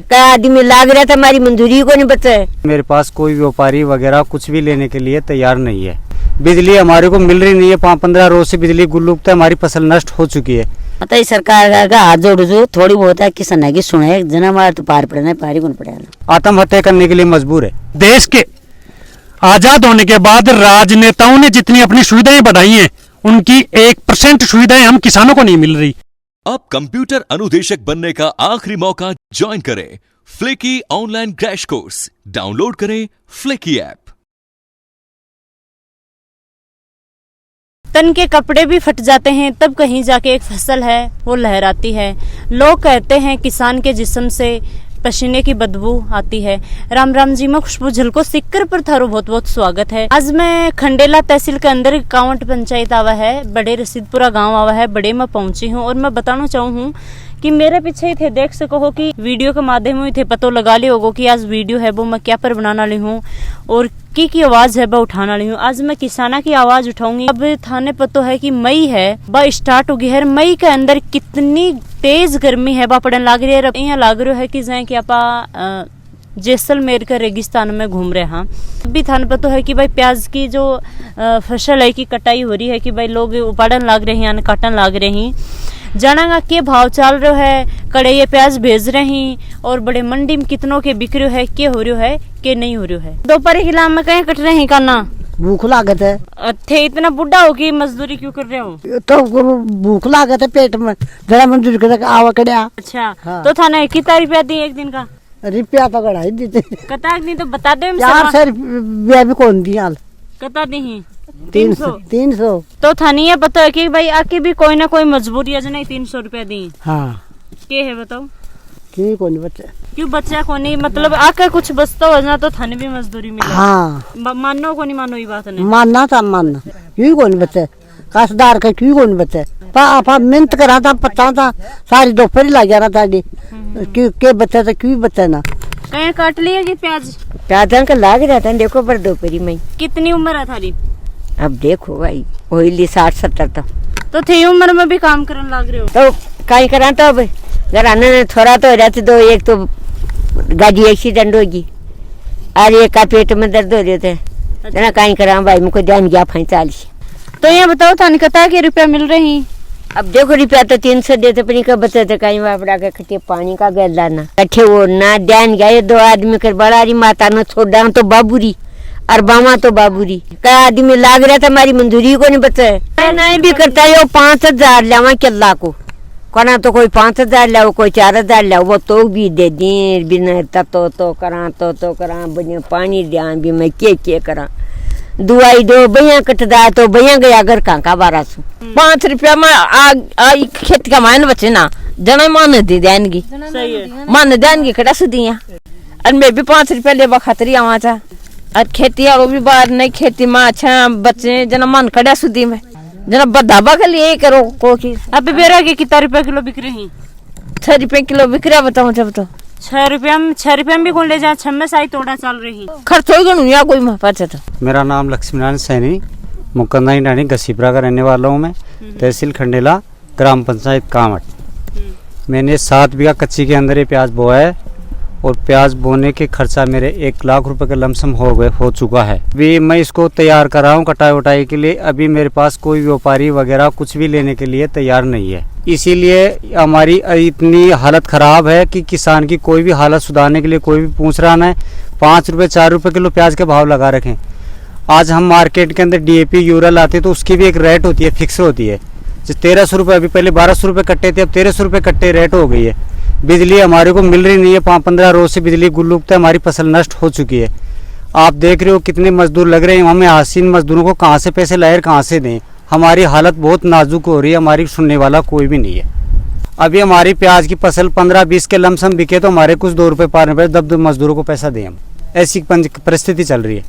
क्या आदमी लाग रहा था, हमारी मंजूरी को नहीं बचा है। मेरे पास कोई व्यापारी वगैरह कुछ भी लेने के लिए तैयार नहीं है। बिजली हमारे को मिल रही नहीं है, 5-15 रोज से बिजली गुल्लुक है, हमारी फसल नष्ट हो चुकी है। पता ही सरकार का हाथ जोड़ जो थोड़ी बहुत है किसान की सुने जना मार तो पार पड़ना पारी कौन पड़ेगा। आत्महत्या करने के लिए मजबूर है। देश के आजाद होने के बाद राजनेताओं ने जितनी अपनी सुविधाएं बढ़ाई हैं, उनकी 1% सुविधाएं हम किसानों को नहीं मिल रही। अब कंप्यूटर अनुदेशक बनने का आखिरी मौका। ज्वाइन करें flaky online crash course. Download करें फ्लेकी ऐप। तन के कपड़े भी फट जाते हैं तब कहीं जाके एक फसल है वो लहराती है। लोग कहते हैं किसान के जिस्म से पसीने की बदबू आती है। राम राम जी, मैं खुशबू झलको सिक्कर पर थारो बहुत बहुत स्वागत है। आज मैं खंडेला तहसील के अंदर कांवट पंचायत आवा है, बड़े रसीदपुरा गांव आवा है, बड़े में पहुंची हूं और मैं बताना चाहूँ कि मेरे पीछे ही थे देख सको हो कि वीडियो के माध्यम में थे पतो लगा लियो होगो कि आज वीडियो है वो मैं क्या पर बनाने वाली हूँ और की आवाज है वह उठाने वाली हूँ। आज मैं किसाना की आवाज उठाऊंगी। अब थाने पतो है कि मई है वह स्टार्ट होगी है। मई के अंदर कितनी तेज गर्मी है वह पड़ने लग रही है। यहाँ लग रहा है कि जाए कि आप जैसलमेर के रेगिस्तान में घूम रहे हैं। अभी थाने पता है कि भाई प्याज की जो फसल है की कटाई हो रही है कि भाई लोग उपाड़न लग रहे हैं, काटन लग रहे हैं। जाना के भाव चल रहा है, कड़े ये प्याज भेज रहे हैं और बड़े मंडी में कितनों के बिक रहे है, के हो रहा है के नहीं हो रहा है। दोपहर के लाम में कहीं कट रहे हैं काना भूख लागत है। थे इतना बुढ़ा हो कि मजदूरी क्यों कर रहे हो? तो भूख लागत है पेट में, जरा मंजूरी कर आवा कड़िया। अच्छा हाँ। तो थाने कितना रुपया दी एक दिन का? रुपया तो कढ़ाई दी कता नहीं तो बता दे। 400 रुपया भी कौन दिया? कता दी 300। तो थानी ये पता है कि भाई आके भी कोई ना कोई मजबूरी है जो नहीं 300 रुपया दी। हाँ के है बताओ? क्यों कौन बच्चा? क्यों बच्चा को नहीं, मतलब आके कुछ बचता हो ना तो थाने भी मजदूरी मिले। हाँ मानो को नहीं मानो ये बात नहीं। मानना था मानना, क्यों कौन बच्चा कसदार का क्यों कौन बच्चा? आप मेहनत करा था, पता था सारी दोपहर लग गया था के बच्चा था क्यों बच्चा ना। कहीं काट लिया कि प्याज? प्याज का लाग रहा था देखो पर दोपहरी में। कितनी उम्र है थारी? अब देखो भाई वही 60-70 तो थे उम्र में भी काम करने लग रहे हो तो कहीं करा। तो अब घराने ने थोड़ा तो रहते दो, एक तो गाड़ी एक्सीडेंट होगी और एक का पेट में दर्द हो रहे थे। अच्छा। कहीं करा भाई मुझको ध्यान गया 45। तो ये बताओ थाने कता के रुपया मिल रही? अब देखो रुपया तो 300 देते पर का बचे थे कहीं वापड़ा के कटे पानी का गैला ना कट्ठे वो ना ध्यान गया। ये 2 आदमी कर बड़ा रही माता न छोड़ा तो बाबूरी और बामा तो बाबूरी। क्या आदमी लाग रहा था, हमारी मंजूरी को नहीं बचा है। नहीं भी करता है 5000 लावा किला को कोना तो कोई 5000 लाओ कोई 4000 लाओ वो तो भी दे दी बिना तो करा बने पानी दिया भी मैं के करा दुआई दो भैया कटदा तो भैया गया घर का 1200 5 रुपया में खेत का मान बचे ना जना मान दे देंगी। सही है, मान देंगी कटा सुदिया और मैं भी 5 रुपया ले खतरी आवा था और खेती और भी बार नहीं खेती में अच्छा बच्चे जना मन कड़ा सुदी में जना बदाबा के लिए करो को की। अब बेरा के कितना रुपया किलो बिक रही? 6 रुपया किलो बिक रहा बताओ जब तो 6 रुपया में भी कौन ले जा 6 में साई तोड़ा चल रही खर्च हो गया कोई पाचा तो। मेरा नाम लक्ष्मीनारायण सैनी मुकंदाई डाणी घसीपुरा का रहने वाला हूँ मैं। तहसील खंडेला, ग्राम पंचायत कांवट। मैंने 7 बीघा कच्ची के अंदर ये प्याज बोया है और प्याज बोने के खर्चा मेरे 1 लाख रुपए का लमसम हो चुका है। अभी मैं इसको तैयार कर रहा हूँ कटाई उटाई के लिए। अभी मेरे पास कोई व्यापारी वगैरह कुछ भी लेने के लिए तैयार नहीं है, इसीलिए हमारी इतनी हालत खराब है कि किसान की कोई भी हालत सुधारने के लिए कोई भी पूछ रहा है। 5 रुपए 4 रुपए किलो प्याज के भाव लगा रखें। आज हम मार्केट के अंदर DAP यूरिया लाते तो उसकी भी एक रेट होती है, फिक्स होती है। 1300 रुपये, अभी पहले 1200 रुपये कट्टे थे, अब 1300 रुपये कट्टे रेट हो गई है। बिजली हमारे को मिल रही नहीं है, 5-15 रोज से बिजली गुल्लुक है, हमारी फसल नष्ट हो चुकी है। आप देख रहे हो कितने मजदूर लग रहे हैं, हमें आसीन मजदूरों को कहाँ से पैसे लाए कहाँ से दें। हमारी हालत बहुत नाजुक हो रही है, हमारी सुनने वाला कोई भी नहीं है। अभी हमारी प्याज की फसल 15-20 के लमसम बिके तो हमारे कुछ 2 रुपये 5 रुपये दब मजदूरों को पैसा दें हम। ऐसी परिस्थिति चल रही है,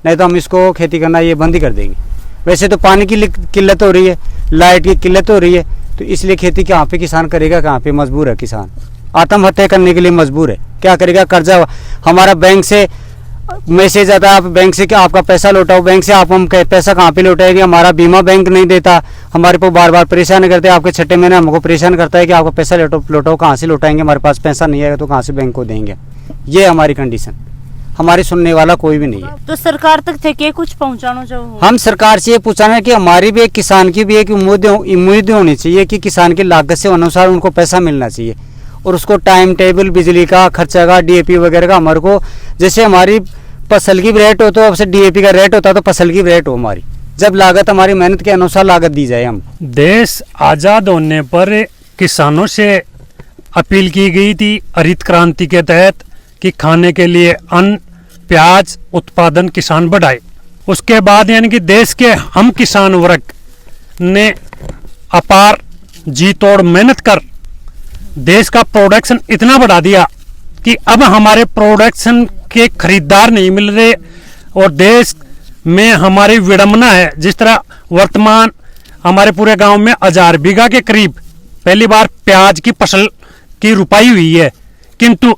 नहीं तो हम इसको खेती करना ये बंद ही कर देंगे। वैसे तो पानी की किल्लत हो रही है, लाइट की किल्लत हो रही है, तो इसलिए खेती कहाँ पे किसान करेगा, कहाँ पे मजबूर है किसान। आत्महत्या करने के लिए मजबूर है, क्या करेगा। कर्जा हमारा बैंक से मैसेज आता है आप बैंक से कि आपका पैसा लौटाओ, बैंक से आप हम पैसा कहाँ पे लौटाएंगे, हमारा बीमा बैंक नहीं देता, हमारे को बार बार परेशान करते हैं। आपके छठे महीने हमको परेशान करता है कि आपका पैसा लौटाओ, कहाँ से लौटाएंगे, हमारे पास पैसा नहीं आएगा तो कहाँ से बैंक को देंगे। ये हमारी कंडीशन, हमारी सुनने वाला कोई भी नहीं है। तो सरकार तक थे के कुछ पहुंचाना चाहो? हम सरकार से ये पूछना है कि हमारी भी एक किसान की भी एक उम्मीद होनी चाहिए कि किसान की लागत से अनुसार उनको पैसा मिलना चाहिए, और उसको टाइम टेबल बिजली का खर्चा का डीएपी वगैरह का हमारे को, जैसे हमारी फसल की रेट हो तो अब से डीएपी का रेट होता तो फसल की रेट हो हमारी, जब लागत हमारी मेहनत के अनुसार लागत दी जाए। हम देश आजाद होने पर किसानों से अपील की गई थी हरित क्रांति के तहत कि खाने के लिए अन्न प्याज उत्पादन किसान बढ़ाए। उसके बाद यानी कि देश के हम किसान वर्ग ने अपार जी तोड़ मेहनत कर देश का प्रोडक्शन इतना बढ़ा दिया कि अब हमारे प्रोडक्शन के खरीदार नहीं मिल रहे, और देश में हमारी विडंबना है। जिस तरह वर्तमान हमारे पूरे गांव में 1000 बीघा के करीब पहली बार प्याज की फसल की रुपाई हुई है, किंतु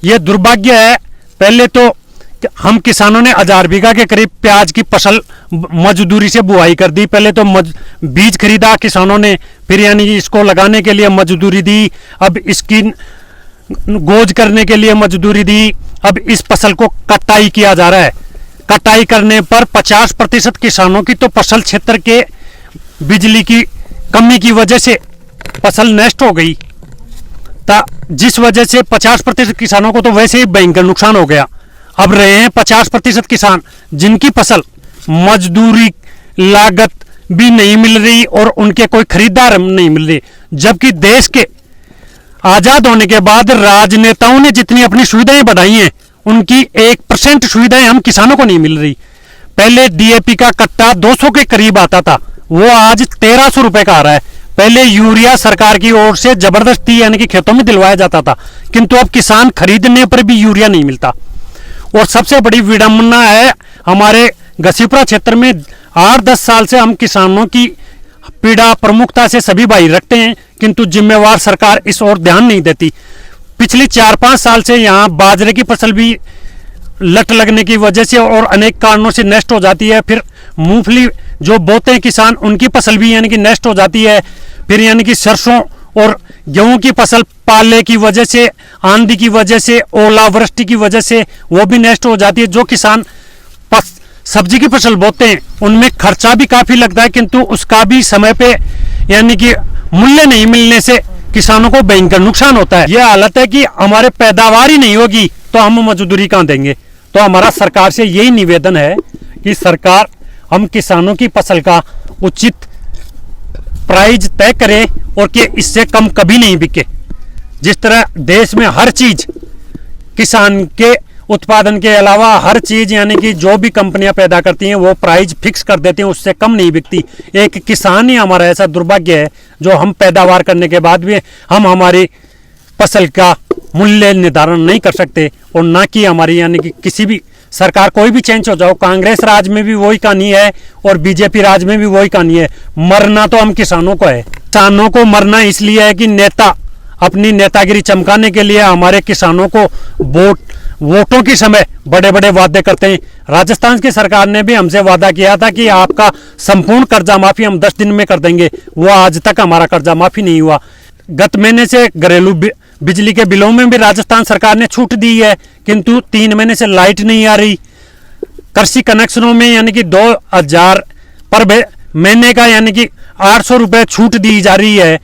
ये दुर्भाग्य है, पहले तो हम किसानों ने 1000 बीघा के करीब प्याज की फसल मजदूरी से बुआई कर दी। पहले तो बीज खरीदा किसानों ने, फिर यानी इसको लगाने के लिए मजदूरी दी, अब इसकी गोज करने के लिए मजदूरी दी, अब इस फसल को कटाई किया जा रहा है। कटाई करने पर 50% किसानों की तो फसल क्षेत्र के बिजली की कमी की वजह से फसल नष्ट हो गई, जिस वजह से 50% किसानों को तो वैसे ही भयंकर नुकसान हो गया। अब रहे हैं 50% किसान जिनकी फसल मजदूरी लागत भी नहीं मिल रही और उनके कोई खरीदार नहीं मिल रही, जबकि देश के आजाद होने के बाद राजनेताओं ने जितनी अपनी सुविधाएं बढ़ाई हैं उनकी 1% सुविधाएं हम किसानों को नहीं मिल रही। पहले डीएपी का कट्टा 200 के करीब आता था, वो आज 1300 रुपए का आ रहा है। पहले यूरिया सरकार की ओर से जबरदस्ती यानी कि खेतों में दिलवाया जाता था, किंतु अब किसान खरीदने पर भी यूरिया नहीं मिलता। और सबसे बड़ी विडंबना है, हमारे घसीपुरा क्षेत्र में 8-10 साल से हम किसानों की पीड़ा प्रमुखता से सभी भाई रखते हैं, किंतु जिम्मेवार सरकार इस ओर ध्यान नहीं देती। पिछले 4-5 साल से यहाँ बाजरे की फसल भी लट लगने की वजह से और अनेक कारणों से नष्ट हो जाती है। फिर मूंगफली जो बोते हैं किसान, उनकी फसल भी यानी कि नष्ट हो जाती है। फिर यानी कि सरसों और गेहूं की फसल पाले की वजह से, आंधी की वजह से, ओलावृष्टि की वजह से वो भी नष्ट हो जाती है। जो किसान सब्जी की फसल बोते हैं उनमें खर्चा भी काफी लगता है, किंतु उसका भी समय पे यानी कि मूल्य नहीं मिलने से किसानों को भयंकर नुकसान होता है। यह हालत है कि हमारे पैदावार ही नहीं होगी तो हम मजदूरी कहाँ देंगे। तो हमारा सरकार से यही निवेदन है कि सरकार हम किसानों की फसल का उचित प्राइस तय करे और कि इससे कम कभी नहीं बिके। जिस तरह देश में हर चीज किसान के उत्पादन के अलावा हर चीज यानी कि जो भी कंपनियां पैदा करती हैं वो प्राइस फिक्स कर देते हैं, उससे कम नहीं बिकती। एक किसान ही हमारा ऐसा दुर्भाग्य है जो हम पैदावार करने के बाद भी हम हमारी फसल का मूल्य निर्धारण नहीं कर सकते, और ना कि हमारी यानी कि किसी भी सरकार कोई भी चेंज हो जाओ, कांग्रेस राज में भी वही कहानी है और बीजेपी राज में भी वही कहानी है। मरना तो हम किसानों को है। किसानों को मरना इसलिए है कि नेता अपनी नेतागिरी चमकाने के लिए हमारे किसानों को वोटों के समय बड़े बड़े वादे करते हैं। राजस्थान की सरकार ने भी हमसे वादा किया था कि आपका संपूर्ण कर्जा माफी हम 10 दिन में कर देंगे, वो आज तक हमारा कर्जा माफी नहीं हुआ। गत महीने से घरेलू बिजली के बिलों में भी राजस्थान सरकार ने छूट दी है, किंतु 3 महीने से लाइट नहीं आ रही। कृषि कनेक्शनों में यानी कि 2000 पर महीने का यानी कि 800 रुपए छूट दी जा रही है।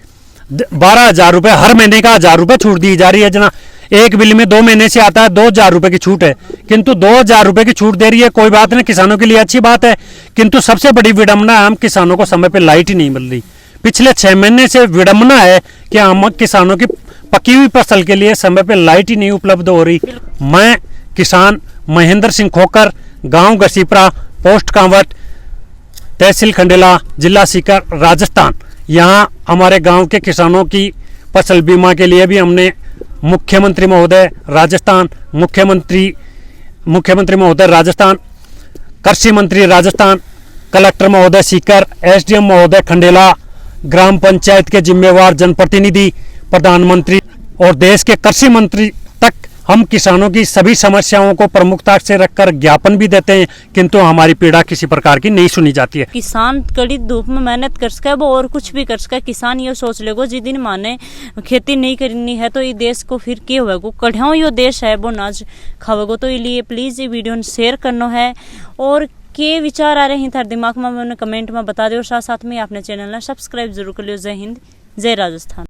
12,000 रुपए हर महीने का 1000 रुपए छूट दी जा रही है। जना एक बिल में 2 महीने से आता है 2000 रुपए की छूट है, किंतु 2000 रुपए की छूट दे रही है, कोई बात नहीं, किसानों के लिए अच्छी बात है। किंतु सबसे बड़ी विडंबना है हम किसानों को समय पे लाइट ही नहीं मिल रही। पिछले 6 महीने से विडंबना है कि हम किसानों की पकी हुई फसल के लिए समय पे लाइट ही नहीं उपलब्ध हो रही। मैं किसान महेंद्र सिंह खोकर, गांव घसीपुरा, पोस्ट कांवट, तहसील खंडेला, जिला सीकर, राजस्थान। यहाँ हमारे गांव के किसानों की फसल बीमा के लिए भी हमने मुख्यमंत्री महोदय राजस्थान, मुख्यमंत्री महोदय राजस्थान, कृषि मंत्री राजस्थान, कलेक्टर महोदय सीकर, एसडीएम महोदय खंडेला, ग्राम पंचायत के जिम्मेवार जनप्रतिनिधि, प्रधानमंत्री और देश के कृषि मंत्री तक हम किसानों की सभी समस्याओं को प्रमुखता से रखकर ज्ञापन भी देते हैं, किंतु हमारी पीड़ा किसी प्रकार की नहीं सुनी जाती है। किसान कड़ी धूप में मेहनत कर सके, वो और कुछ भी कर सके। किसान ये सोच लेगो जिस दिन माने खेती नहीं करनी है तो ये देश को फिर क्या होगा, कढ़िया यो देश है वो नाज खावेगो। तो इसलिए प्लीज ये वीडियो शेयर करना है, और के विचार आ रहे हैं थारे दिमाग में उन्हें कमेंट में बता दो, और साथ साथ में अपने चैनल ने सब्सक्राइब जरूर कर लियो। जय हिंद, जय राजस्थान।